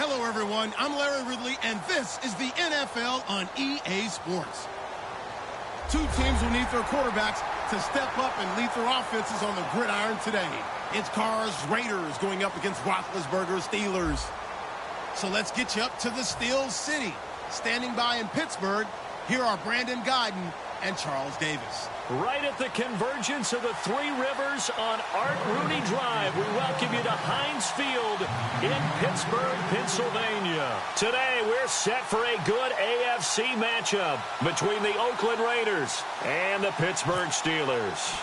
Hello, everyone. I'm Larry Ridley, and this is the NFL on EA Sports. Two teams will need their quarterbacks to step up and lead their offenses on the gridiron today. It's Carr's Raiders going up against Roethlisberger's Steelers. So let's get you up to the Steel City. Standing by in Pittsburgh, here are Brandon Guyton and Charles Davis. Right at the convergence of the Three Rivers on Art Rooney Drive, we welcome you to Heinz Field in Pittsburgh, Pennsylvania. Today, we're set for a good AFC matchup between the Oakland Raiders and the Pittsburgh Steelers.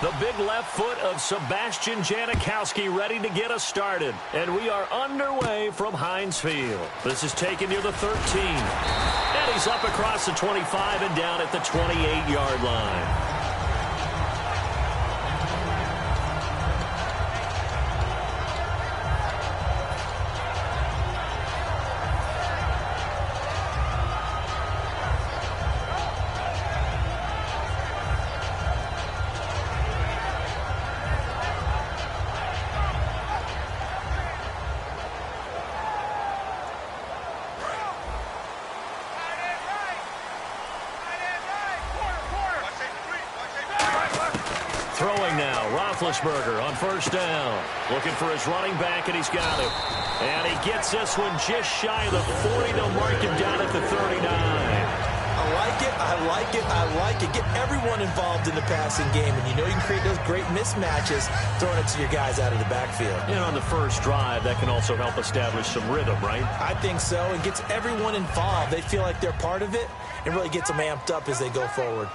The big left foot of Sebastian Janikowski ready to get us started. And we are underway from Heinz Field. This is taken near the 13. And he's up across the 25 and down at the 28-yard line. Throwing now, Roethlisberger on first down. Looking for his running back, and he's got him. And he gets this one just shy of the 40. They'll mark him down at the 39. I like it, I like it, I like it. Get everyone involved in the passing game, and you know you can create those great mismatches throwing it to your guys out of the backfield. And on the first drive, that can also help establish some rhythm, right? I think so. It gets everyone involved. They feel like they're part of it, and really gets them amped up as they go forward.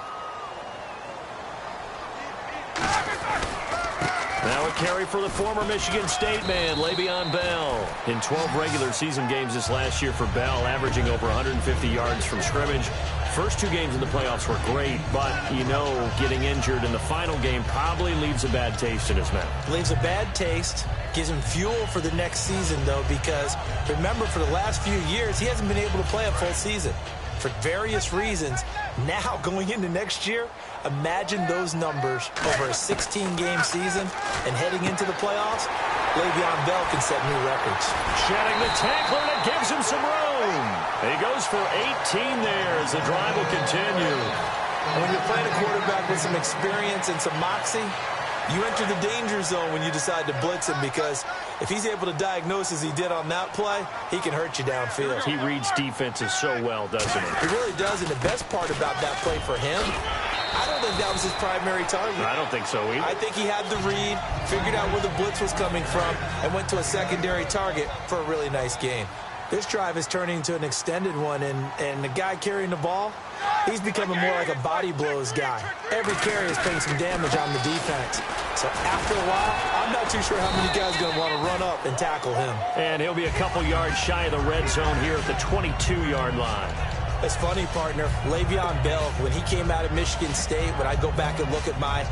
Now a carry for the former Michigan State man, Le'Veon Bell. In 12 regular season games this last year for Bell, averaging over 150 yards from scrimmage. First two games in the playoffs were great, but, you know, getting injured in the final game probably leaves a bad taste in his mouth. Leaves a bad taste, gives him fuel for the next season, though, because remember, for the last few years, he hasn't been able to play a full season for various reasons. Now, going into next year, imagine those numbers over a 16-game season and heading into the playoffs. Le'Veon Bell can set new records. Shedding the tackler, and it gives him some room. He goes for 18 there as the drive will continue. And when you're playing a quarterback with some experience and some moxie, you enter the danger zone when you decide to blitz him, because if he's able to diagnose as he did on that play, he can hurt you downfield. He reads defenses so well, doesn't he? He really does, and the best part about that play for him, I don't think that was his primary target. I don't think so either. I think he had the read, figured out where the blitz was coming from, and went to a secondary target for a really nice game. This drive is turning into an extended one, and the guy carrying the ball, he's becoming more like a body blows guy. Every carry is putting some damage on the defense. So after a while, I'm not too sure how many guys are going to want to run up and tackle him. And he'll be a couple yards shy of the red zone here at the 22-yard line. It's funny, partner. Le'Veon Bell, when he came out of Michigan State, when I go back and look at my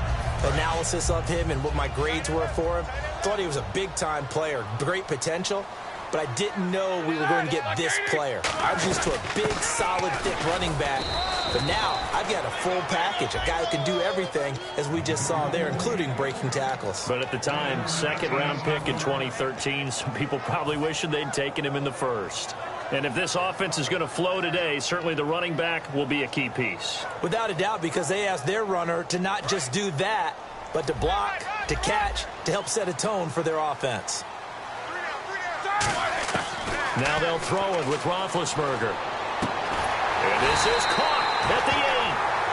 analysis of him and what my grades were for him, thought he was a big-time player, great potential. But I didn't know we were going to get this player. I was used to a big, solid, thick running back. But now I've got a full package, a guy who can do everything, as we just saw there, including breaking tackles. But at the time, second-round pick in 2013, some people probably wishing they'd taken him in the first. And if this offense is going to flow today, certainly the running back will be a key piece. Without a doubt, because they asked their runner to not just do that, but to block, to catch, to help set a tone for their offense. Now they'll throw it with Roethlisberger. And this is caught at the 8.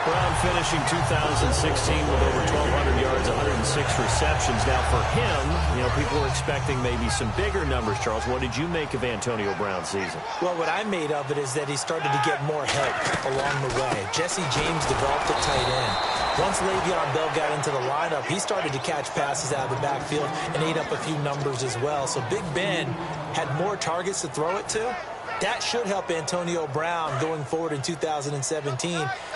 Brown finishing 2016 with over 1,200 yards, 106 receptions. Now for him, you know, people were expecting maybe some bigger numbers, Charles. What did you make of Antonio Brown's season? Well, what I made of it is that he started to get more help along the way. Jesse James developed at tight end. Once Le'Veon Bell got into the lineup, he started to catch passes out of the backfield and ate up a few numbers as well. So Big Ben had more targets to throw it to. That should help Antonio Brown going forward in 2017,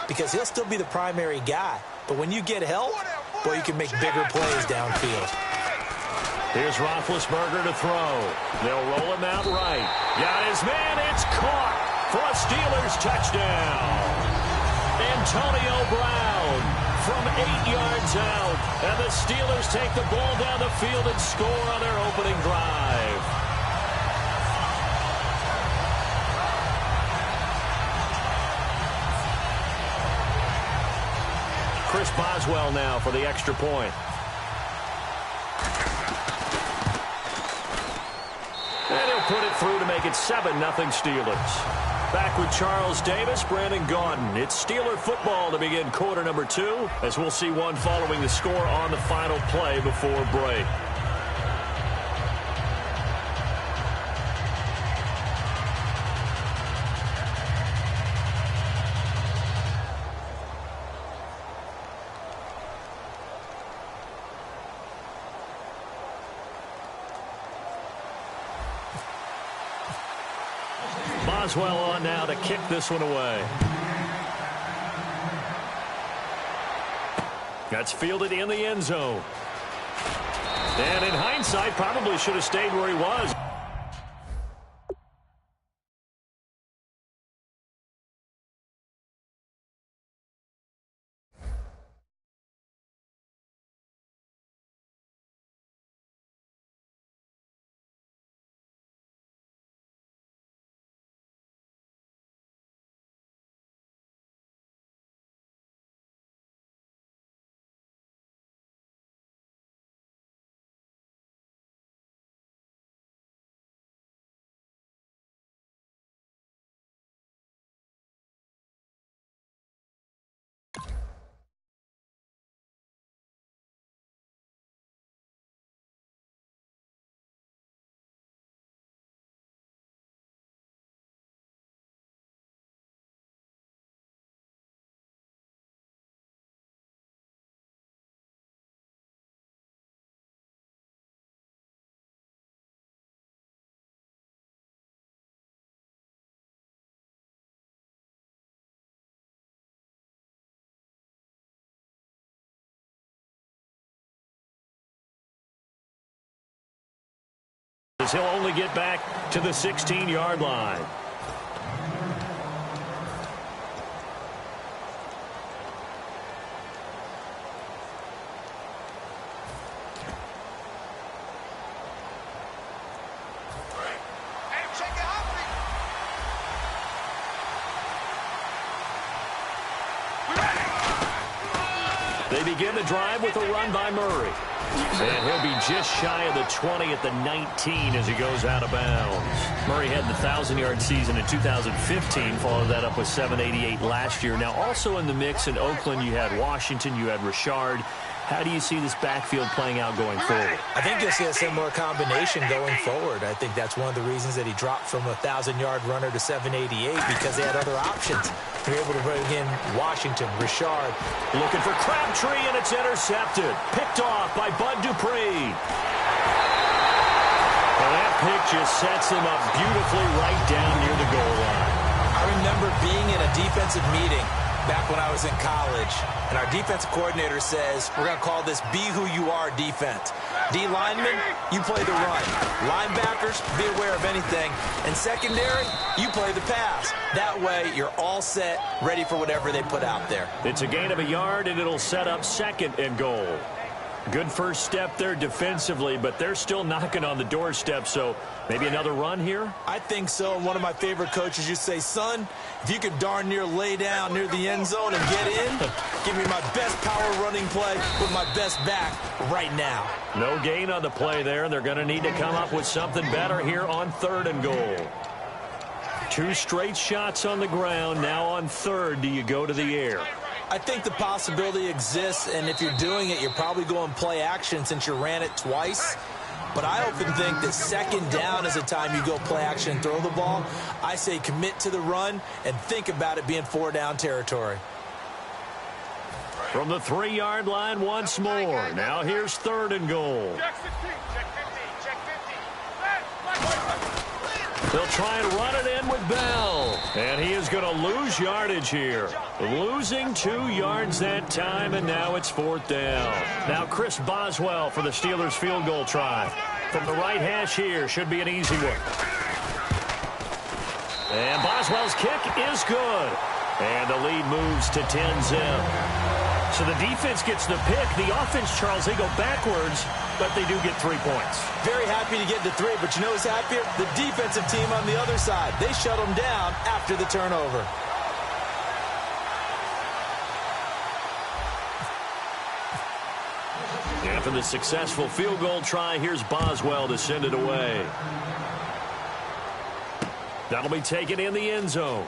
because he'll still be the primary guy. But when you get help, boy, you can make bigger plays downfield. Here's Roethlisberger to throw. They'll roll him out right. Got his man. It's caught for a Steelers touchdown. Antonio Brown from 8 yards out. And the Steelers take the ball down the field and score on their opening drive. Chris Boswell now for the extra point. And he'll put it through to make it 7-0 Steelers. Back with Charles Davis, Brandon Gaudin. It's Steeler football to begin quarter number 2, as we'll see one following the score on the final play before break. Boswell on now to kick this one away. That's fielded in the end zone. And in hindsight, probably should have stayed where he was. He'll only get back to the 16-yard line. They begin the drive with a run by Murray. And he'll be just shy of the 20 at the 19 as he goes out of bounds. Murray had the 1,000-yard season in 2015, followed that up with 788 last year. Now, also in the mix in Oakland, you had Washington, you had Richard. How do you see this backfield playing out going forward? I think you'll see a similar combination going forward. I think that's one of the reasons that he dropped from a 1,000-yard runner to 788, because they had other options. They're able to bring in Washington, Richard. Looking for Crabtree, and it's intercepted. Picked off by Bud Dupree. Well, that pick just sets him up beautifully right down near the goal line. I remember being in a defensive meeting back when I was in college, and our defensive coordinator says, we're going to call this Be Who You Are defense. D linemen, you play the run. Linebackers, be aware of anything. And secondary, you play the pass. That way, you're all set, ready for whatever they put out there. It's a gain of a yard, and it'll set up 2nd and goal. Good first step there defensively, but they're still knocking on the doorstep, so maybe another run here? I think so. And one of my favorite coaches used to say, son, if you could darn near lay down near the end zone and get in, give me my best power running play with my best back right now. No gain on the play there, and they're going to need to come up with something better here on 3rd and goal. 2 straight shots on the ground. Now on 3rd, do you go to the air? I think the possibility exists, and if you're doing it, you're probably going play action since you ran it twice. But I often think that 2nd down is the time you go play action and throw the ball. I say commit to the run and think about it being 4-down territory. From the 3-yard line once more. Now here's 3rd and goal. Check 16, check 15, check 50. They'll try and run it in with Bell. And he is going to lose yardage here. Losing 2 yards that time, and now it's 4th down. Now Chris Boswell for the Steelers field goal try. From the right hash here, should be an easy one. And Boswell's kick is good. And the lead moves to 10-zip. So the defense gets the pick. The offense, Charles, they go backwards, but they do get 3 points. Very happy to get to 3, but you know who's happier? The defensive team on the other side. They shut them down after the turnover. After the successful field goal try, here's Boswell to send it away. That'll be taken in the end zone.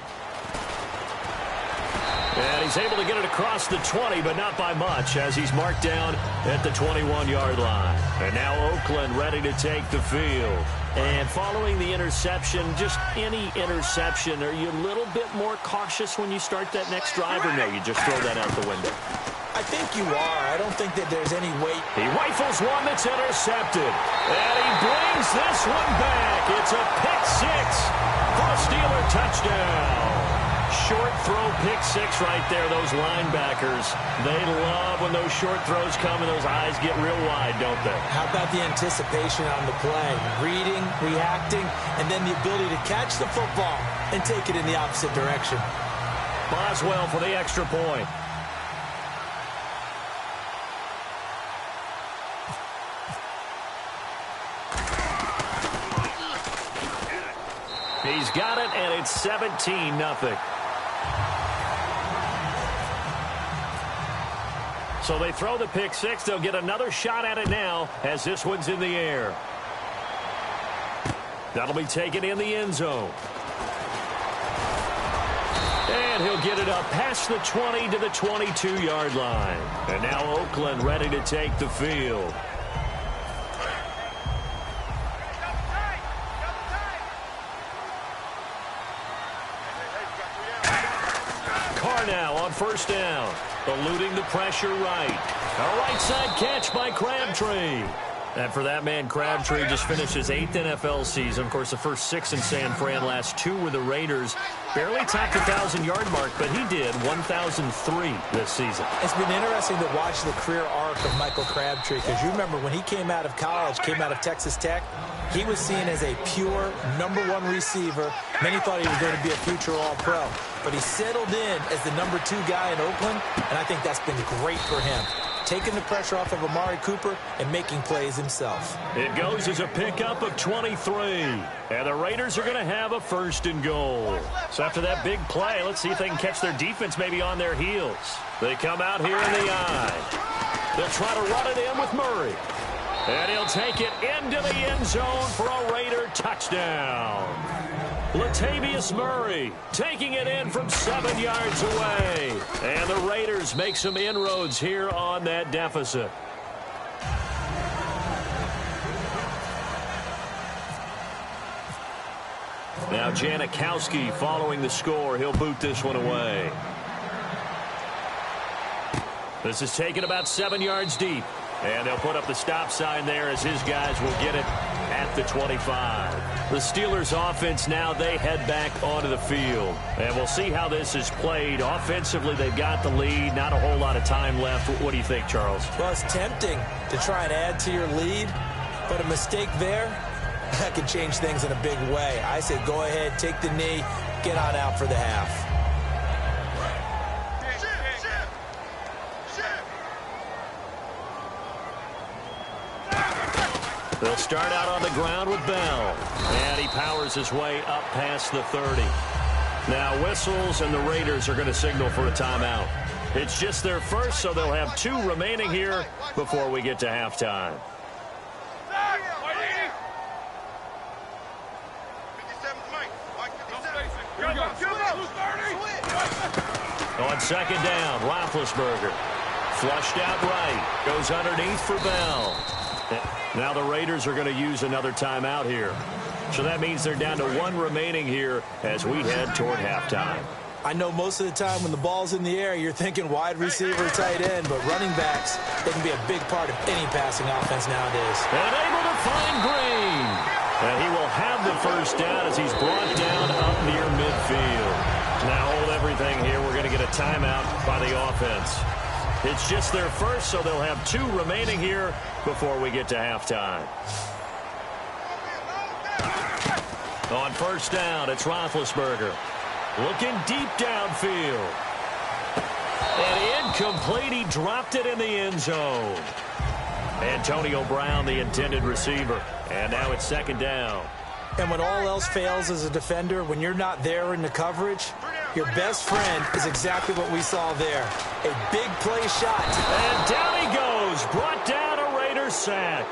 And he's able to get it across the 20, but not by much, as he's marked down at the 21-yard line. And now Oakland ready to take the field. And following the interception, just any interception, are you a little bit more cautious when you start that next drive, or no, you just throw that out the window? I think you are. I don't think that there's any weight. He rifles one that's intercepted. And he brings this one back. It's a pick six for a Steeler touchdown. Short throw pick six right there. Those linebackers, they love when those short throws come and those eyes get real wide, don't they? How about the anticipation on the play? Reading, reacting, and then the ability to catch the football and take it in the opposite direction. Boswell for the extra point. He's got it, and it's 17-0. So they throw the pick six. They'll get another shot at it now as this one's in the air. That'll be taken in the end zone. And he'll get it up past the 20 to the 22-yard line. And now Oakland ready to take the field. Now on first down, eluding the pressure right. A right side catch by Crabtree. And for that man, Crabtree just finished his 8th NFL season. Of course, the first 6 in San Fran, last 2 with the Raiders. Barely topped the 1,000-yard mark, but he did 1,003 this season. It's been interesting to watch the career arc of Michael Crabtree, because you remember when he came out of college, came out of Texas Tech, he was seen as a pure #1 receiver. Many thought he was going to be a future All-Pro. But he settled in as the #2 guy in Oakland, and I think that's been great for him. Taking the pressure off of Amari Cooper and making plays himself. It goes as a pickup of 23. And the Raiders are going to have a 1st and goal. So after that big play, let's see if they can catch their defense maybe on their heels. They come out here in the eye. They'll try to run it in with Murray. And he'll take it into the end zone for a Raider touchdown. Latavius Murray taking it in from 7 yards away. And the Raiders make some inroads here on that deficit. Now Janikowski following the score. He'll boot this one away. This is taken about 7 yards deep. And they'll put up the stop sign there as his guys will get it at the 25. The Steelers offense now, they head back onto the field. And we'll see how this is played. Offensively, they've got the lead. Not a whole lot of time left. What do you think, Charles? Well, it's tempting to try and add to your lead. But a mistake there, that could change things in a big way. I say go ahead, take the knee, get on out for the half. They'll start out on the ground with Bell. And he powers his way up past the 30. Now whistles, and the Raiders are going to signal for a timeout. It's just their first, so they'll have 2 remaining here before we get to halftime. On second down, Roethlisberger. Flushed out right. Goes underneath for Bell. Now the Raiders are going to use another timeout here. So that means they're down to 1 remaining here as we head toward halftime. I know most of the time when the ball's in the air, you're thinking wide receiver, tight end, but running backs, they can be a big part of any passing offense nowadays. And able to find Green. And he will have the first down as he's brought down up near midfield. Now hold everything here. We're going to get a timeout by the offense. It's just their first, so they'll have 2 remaining here before we get to halftime. On first down, it's Roethlisberger. Looking deep downfield. And incomplete. He dropped it in the end zone. Antonio Brown, the intended receiver. And now it's second down. And when all else fails as a defender, when you're not there in the coverage, your best friend is exactly what we saw there. A big play shot. And down he goes. Brought down a first sack.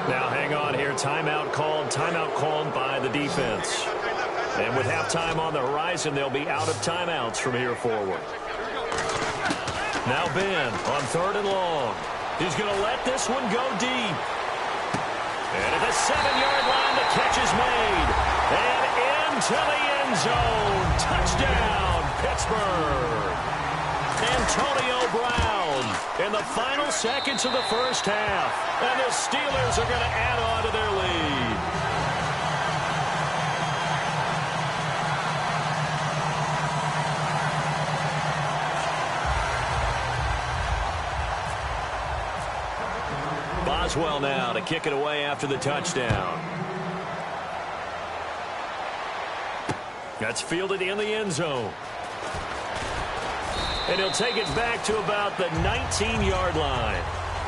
Now hang on here. Timeout called by the defense. And with halftime on the horizon, they'll be out of timeouts from here forward. Now Ben on 3rd and long. He's going to let this one go deep. And at the 7-yard line, the catch is made. And into the end zone. Touchdown, Pittsburgh. Antonio Brown in the final seconds of the first half. And the Steelers are going to add on to their lead. Boswell now to kick it away after the touchdown. That's fielded in the end zone. And he'll take it back to about the 19-yard line.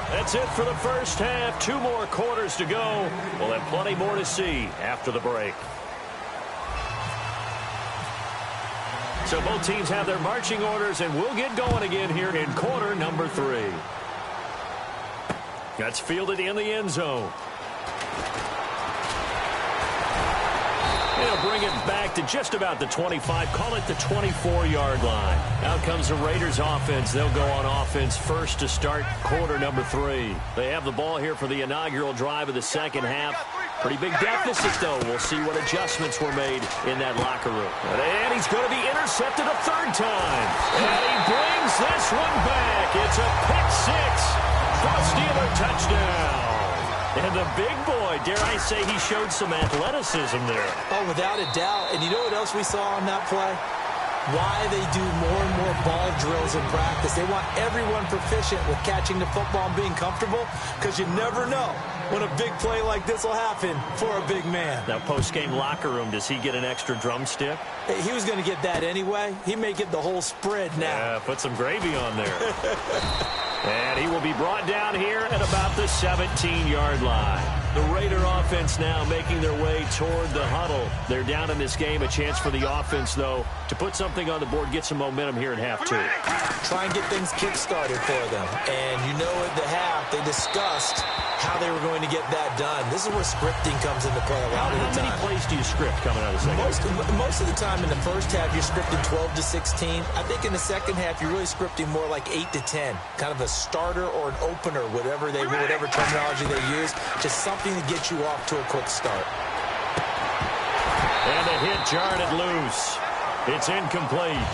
That's it for the first half. 2 more quarters to go. We'll have plenty more to see after the break. So both teams have their marching orders, and we'll get going again here in quarter number 3. That's fielded in the end zone. They'll bring it back to just about the 25. Call it the 24-yard line. Out comes the Raiders offense. They'll go on offense first to start quarter number 3. They have the ball here for the inaugural drive of the second half. Pretty big deficit, though. We'll see what adjustments were made in that locker room. And he's going to be intercepted a 3rd time. And he brings this one back. It's a pick 6. For a Steeler touchdown. And the big boy, dare I say, he showed some athleticism there. Oh, without a doubt. And you know what else we saw on that play? Why they do more and more ball drills in practice. They want everyone proficient with catching the football and being comfortable, because you never know when a big play like this will happen for a big man. Now, post-game locker room, does he get an extra drumstick? He was going to get that anyway. He may get the whole spread now. Yeah, put some gravy on there. And he will be brought down here at about the 17-yard line. The Raider offense now making their way toward the huddle. They're down in this game. A chance for the offense, though, to put something on the board, get some momentum here in half 2. Try and get things kick-started for them. And you know at the half, they discussed how they were going to get that done. This is where scripting comes into play a lot of the time. How many plays do you script coming out of the second half? Most of the time in the first half, you're scripting 12 to 16. I think in the second half, you're really scripting more like 8 to 10. Kind of a starter or an opener, whatever terminology they use. Just something to get you off to a quick start. And the hit jarred it loose. It's incomplete.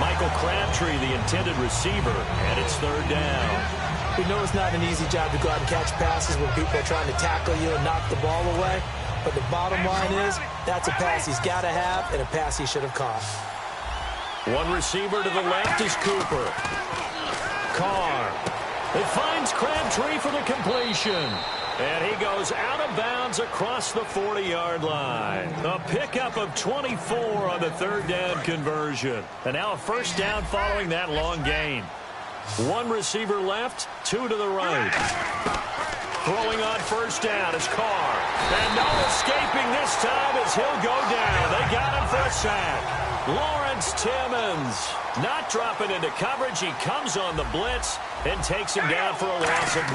Michael Crabtree, the intended receiver, and it's 3rd down. We know it's not an easy job to go out and catch passes when people are trying to tackle you and knock the ball away. But the bottom line is, that's a pass he's got to have and a pass he should have caught. One receiver to the left is Cooper. Carr. It finds Crabtree for the completion. And he goes out of bounds across the 40-yard line. A pickup of 24 on the 3rd down conversion. And now a 1st down following that long gain. 1 receiver left, 2 to the right. Throwing on 1st down is Carr. And no escaping this time as he'll go down. They got him for a sack. Lawrence Timmons not dropping into coverage. He comes on the blitz and takes him down for a loss of 9.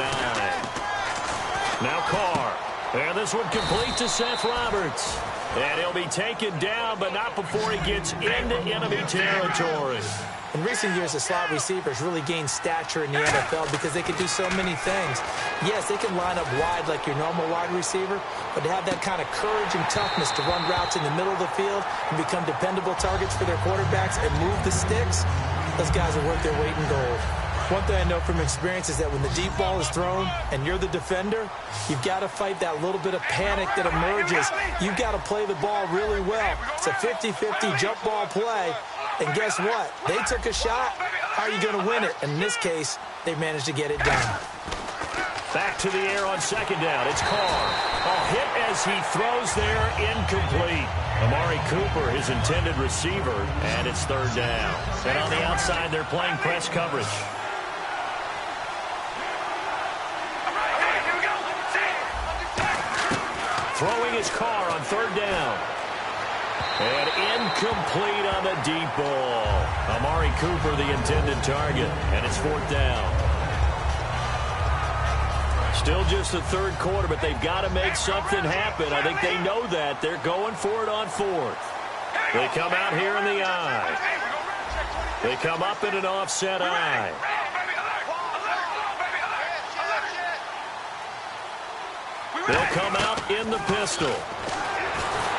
Now Carr. And this one complete to Seth Roberts. And he'll be taken down, but not before he gets into enemy territory. In recent years, the slot receivers really gained stature in the NFL because they can do so many things. Yes, they can line up wide like your normal wide receiver, but to have that kind of courage and toughness to run routes in the middle of the field and become dependable targets for their quarterbacks and move the sticks, those guys are worth their weight in gold. One thing I know from experience is that when the deep ball is thrown and you're the defender, you've got to fight that little bit of panic that emerges. You've got to play the ball really well. It's a 50-50 jump ball play. And guess what? They took a shot. How are you going to win it? And in this case, they managed to get it done. Back to the air on 2nd down. It's Carr. A hit as he throws there, incomplete. Amari Cooper, his intended receiver, and it's 3rd down. And on the outside, they're playing press coverage. Throwing his Carr on 3rd down. And incomplete on the deep ball. Amari Cooper, the intended target, and it's 4th down. Still just the third quarter, but they've got to make something happen. I think they know that. They're going for it on fourth. They come out here in the eye. They come up in an offset eye. They'll come out in the pistol.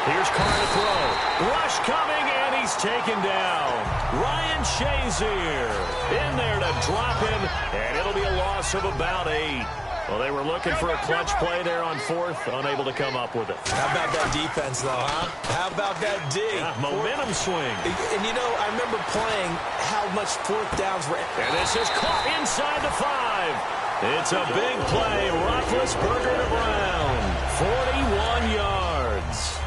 Here's Carr to throw. Rush coming, and he's taken down. Ryan Shazier in there to drop him, and it'll be a loss of about 8. Well, they were looking for a clutch play there on fourth, unable to come up with it. How about that defense, though, huh? How about that D? Yeah, momentum swing. And, you know, I remember playing how much fourth downs were. And this is caught inside the 5. It's a big play. Roethlisberger to Brown. 41 yards.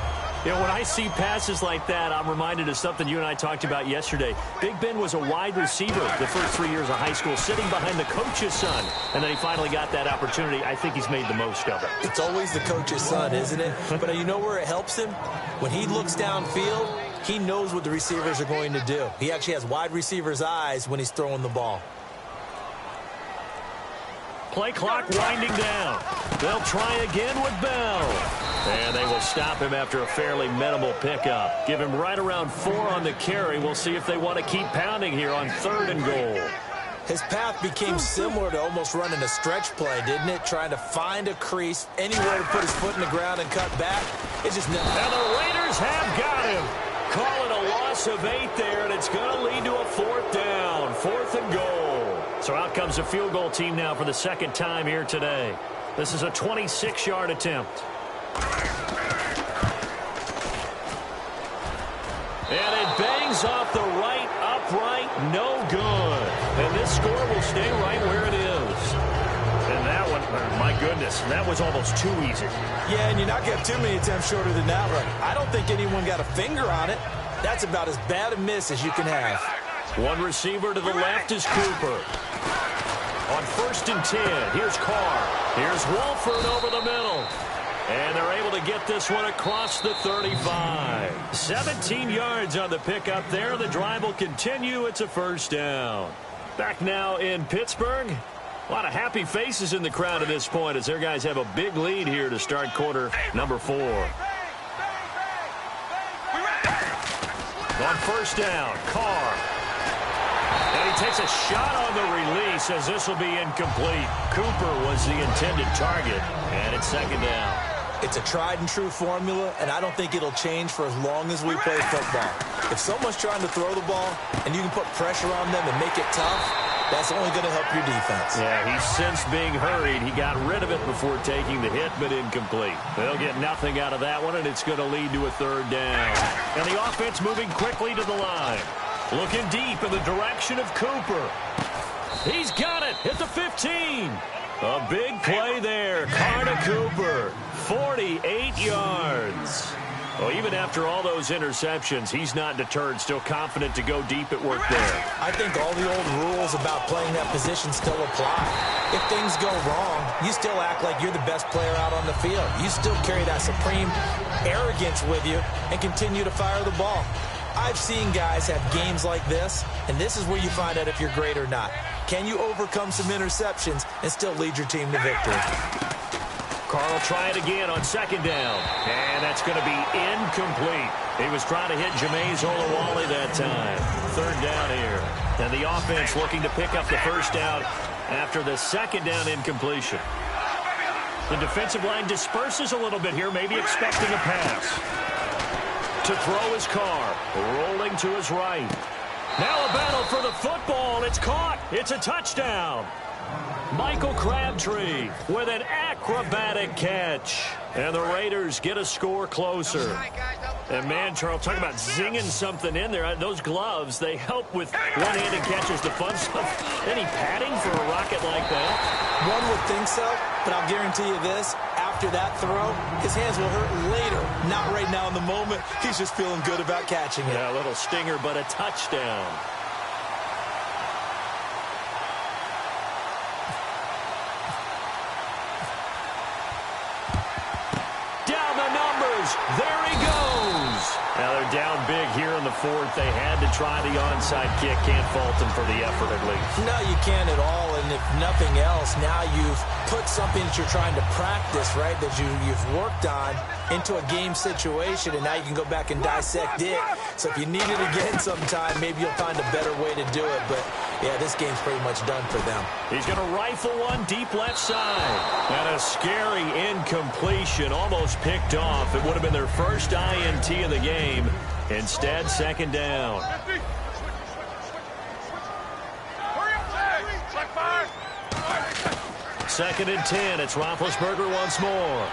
You know, when I see passes like that, I'm reminded of something you and I talked about yesterday. Big Ben was a wide receiver the first 3 years of high school, sitting behind the coach's son. And then he finally got that opportunity. I think he's made the most of it. It's always the coach's son, isn't it? But you know where it helps him? When he looks downfield, he knows what the receivers are going to do. He actually has wide receivers' eyes when he's throwing the ball. Play clock winding down. They'll try again with Bell. And they will stop him after a fairly minimal pickup. Give him right around 4 on the carry. We'll see if they want to keep pounding here on 3rd and goal. His path became similar to almost running a stretch play, didn't it? Trying to find a crease, anywhere to put his foot in the ground and cut back. It just never. And the Raiders have got him. Call it a loss of 8 there, and it's going to lead to a 4th down. 4th and goal. So out comes the field goal team now for the second time here today. This is a 26-yard attempt. And it bangs off the right upright, no good. And this score will stay right where it is. And that one, my goodness, that was almost too easy. Yeah, and you're not getting too many attempts shorter than that one. I don't think anyone got a finger on it. That's about as bad a miss as you can have. One receiver to the left is Cooper. On 1st and 10, here's Carr. Here's Wolford over the middle. And they're able to get this one across the 35. 17 yards on the pickup there. The drive will continue. It's a 1st down. Back now in Pittsburgh. A lot of happy faces in the crowd at this point as their guys have a big lead here to start quarter number 4. On 1st down, Carr. And he takes a shot on the release as this will be incomplete. Cooper was the intended target, and it's 2nd down. It's a tried-and-true formula, and I don't think it'll change for as long as we play football. If someone's trying to throw the ball and you can put pressure on them and make it tough, that's only going to help your defense. Yeah, he's since being hurried. He got rid of it before taking the hit, but incomplete. They'll get nothing out of that one, and it's going to lead to a 3rd down. And the offense moving quickly to the line. Looking deep in the direction of Cooper. He's got it at the 15. A big play there. Carr to Cooper. 48 yards. Well, even after all those interceptions, he's not deterred. Still confident to go deep at work there. I think all the old rules about playing that position still apply. If things go wrong, you still act like you're the best player out on the field. You still carry that supreme arrogance with you and continue to fire the ball. I've seen guys have games like this, and this is where you find out if you're great or not. Can you overcome some interceptions and still lead your team to victory? Carr will try it again on 2nd down. And that's going to be incomplete. He was trying to hit Jameis Olawale that time. 3rd down here. And the offense looking to pick up the 1st down after the 2nd down incompletion. The defensive line disperses a little bit here, maybe expecting a pass. To throw his Carr, rolling to his right. Now a battle for the football. It's caught. It's a touchdown. Michael Crabtree with an acrobatic catch. And the Raiders get a score closer. And man, Charles, talking about zinging something in there. Those gloves, they help with one-handed catches, the fun stuff. Any padding for a rocket like that? One would think so, but I'll guarantee you this. After that throw, his hands will hurt later. Not right now in the moment. He's just feeling good about catching it. Yeah, a little stinger, but a touchdown. Down the numbers. There he goes. Now they're down big here in the 4th. They had to try the onside kick. Can't fault them for the effort, at least. No, you can't at all. And if nothing else, now you've put something that you're trying to practice, right, that you've worked on into a game situation, and now you can go back and dissect it. So if you need it again sometime, maybe you'll find a better way to do it. But, yeah, this game's pretty much done for them. He's going to rifle one deep left side. And a scary incompletion, almost picked off. It would have been their first INT of the game. Instead, second down. Second and 10. It's Roethlisberger once more.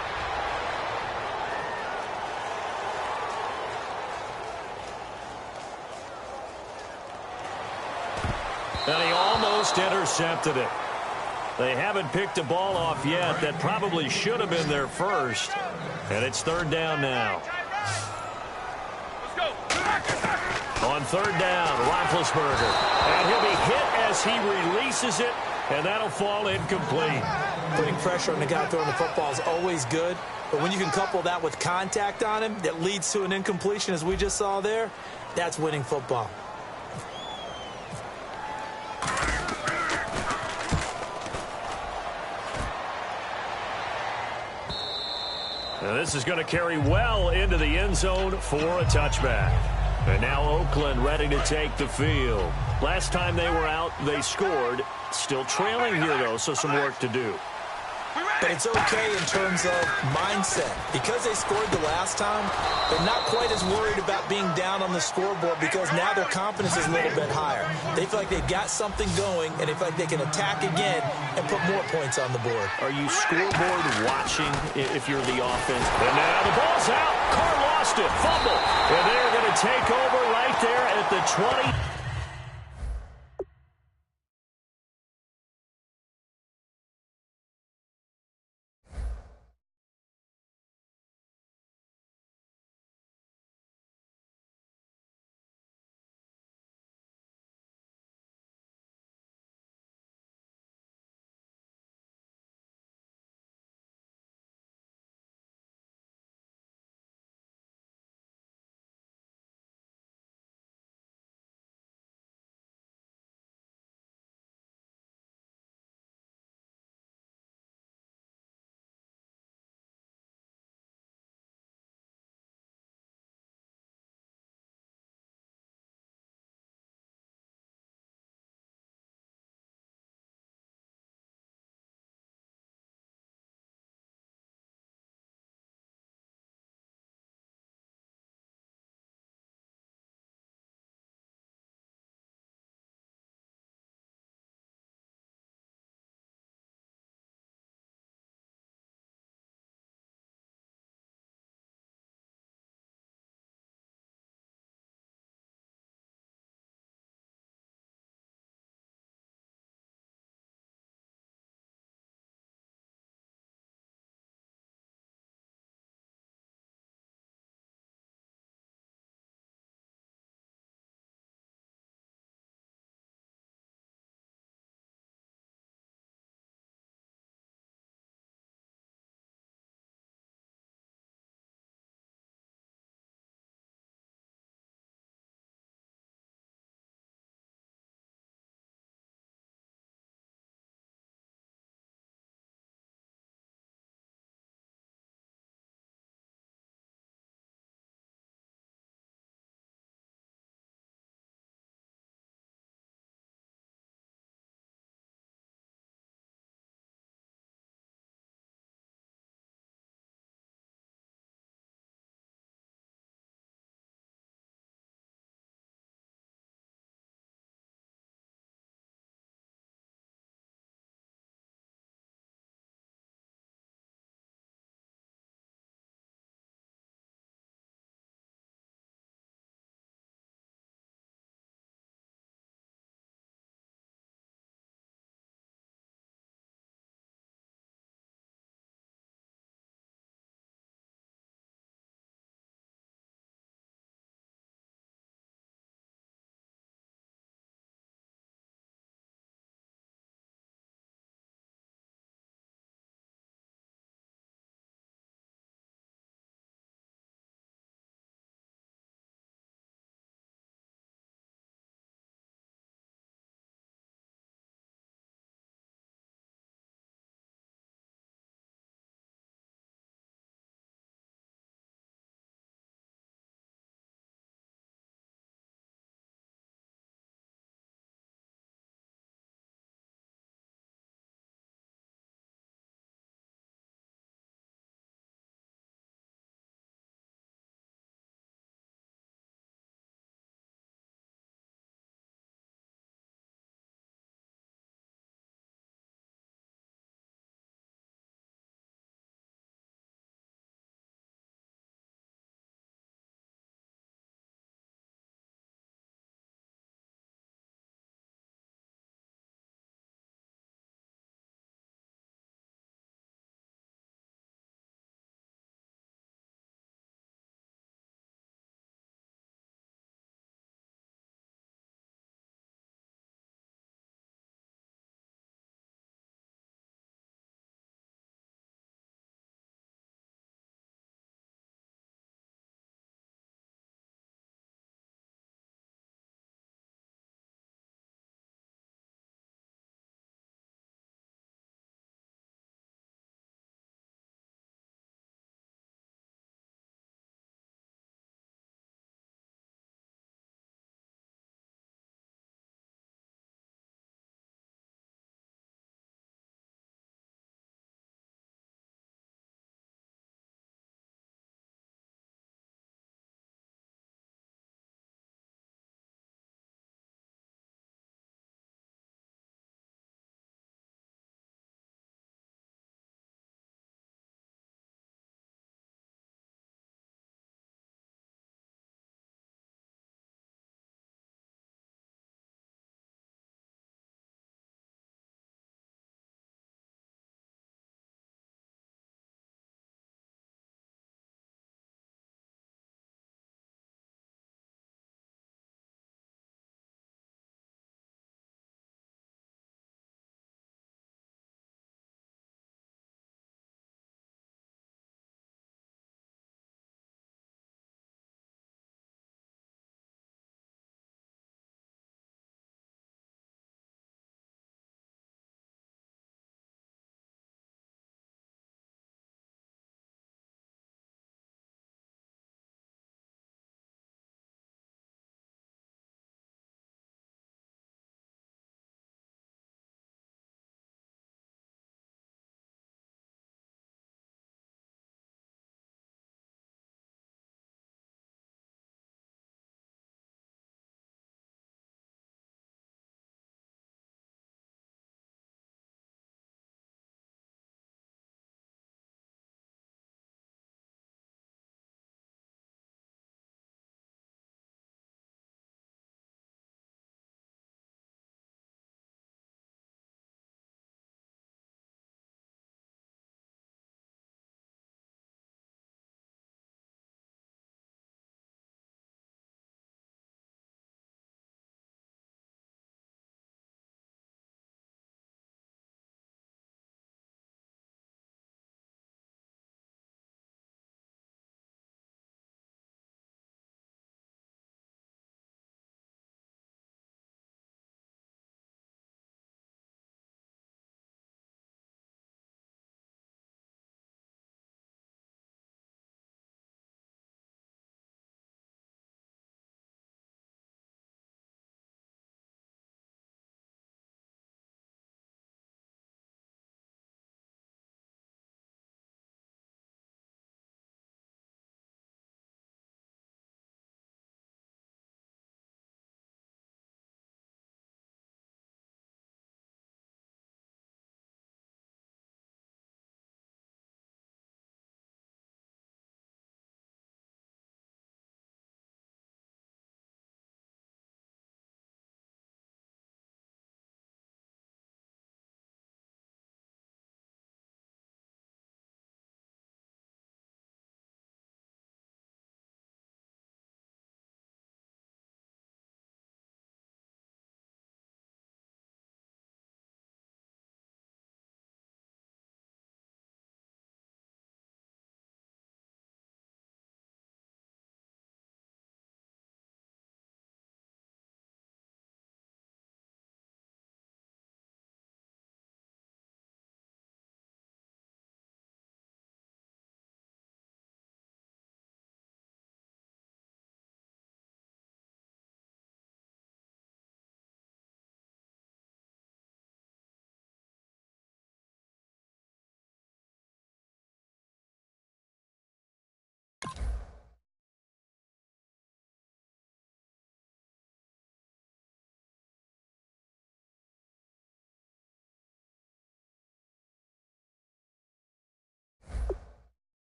And he almost intercepted it. They haven't picked a ball off yet. That probably should have been their first. And it's third down now. On third down, Roethlisberger. And he'll be hit as he releases it, and that'll fall incomplete. Putting pressure on the guy throwing the football is always good, but when you can couple that with contact on him that leads to an incompletion, as we just saw there, that's winning football. Now this is going to carry well into the end zone for a touchback. And now Oakland ready to take the field. Last time they were out, they scored. Still trailing here, though, so some work to do. But it's okay in terms of mindset. Because they scored the last time, they're not quite as worried about being down on the scoreboard because now their confidence is a little bit higher. They feel like they've got something going, and they feel like they can attack again and put more points on the board. Are you scoreboard watching if you're the offense? And now the ball's out. Carr lost it. Fumble. And they're going to take over right there at the 20.